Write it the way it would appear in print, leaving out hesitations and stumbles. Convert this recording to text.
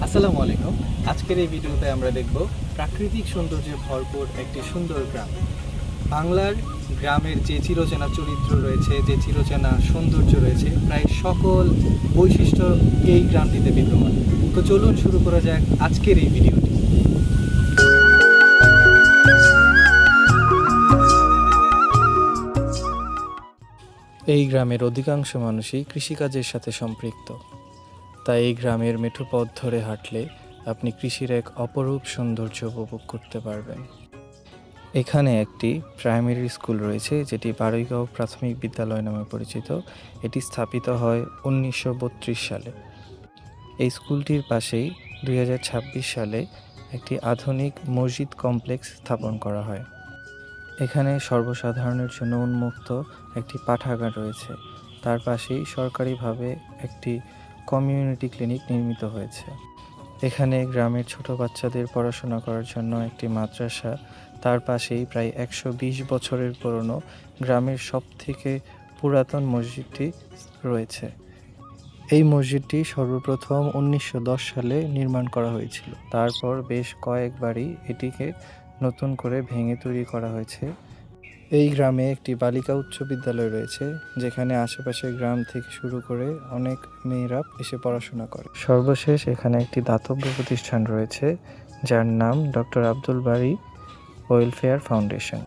আসসালামু আলাইকুম। আজকের এই ভিডিওতে আমরা দেখব প্রাকৃতিক সৌন্দর্যে ভরপুর একটি সুন্দর গ্রাম। বাংলার গ্রামের যে চিরচেনা চরিত্র রয়েছে, যে চিরচেনা সৌন্দর্য রয়েছে, প্রায় সকল বৈশিষ্ট্য এই গ্রামটিতে বিদ্যমান। তো চলুন শুরু করা যাক আজকের এই ভিডিওটি। এই গ্রামের অধিকাংশ মানুষই কৃষিকাজের সাথে সম্পৃক্ত। তাই এই গ্রামের মেঠো পথ ধরে হাঁটলে আপনি কৃষির এক অপরূপ সৌন্দর্য উপভোগ করতে পারবেন। এখানে একটি প্রাইমারি স্কুল রয়েছে, যেটি বারৈগাঁও প্রাথমিক বিদ্যালয় নামে পরিচিত। এটি স্থাপিত হয় 1932 সালে। এই স্কুলটির পাশেই 2026 সালে একটি আধুনিক মসজিদ কমপ্লেক্স স্থাপন করা হয়। এখানে সর্বসাধারণের জন্য উন্মুক্ত একটি পাঠাগার রয়েছে। তার পাশেই সরকারিভাবে একটি কমিউনিটি ক্লিনিক নির্মিত হয়েছে। এখানে গ্রামের ছোট বাচ্চাদের পড়াশোনা করার জন্য একটি মাদ্রাসা, তার পাশেই প্রায় 120 বছরের পুরনো গ্রামের সবথেকে পুরাতন মসজিদটি রয়েছে। এই মসজিদটি সর্বপ্রথম 1910 সালে নির্মাণ করা হয়েছিল। তারপর বেশ কয়েকবারই এটিকে নতুন করে ভেঙে তৈরি করা হয়েছে। এই গ্রামে একটি বালিকা উচ্চ বিদ্যালয় রয়েছে, যেখানে আশেপাশের গ্রাম থেকে শুরু করে অনেক মেয়েরা এসে পড়াশোনা করে। সর্বশেষ এখানে একটি দাতব্য প্রতিষ্ঠান রয়েছে, যার নাম ডক্টর আব্দুল বারী ওয়েলফেয়ার ফাউন্ডেশন।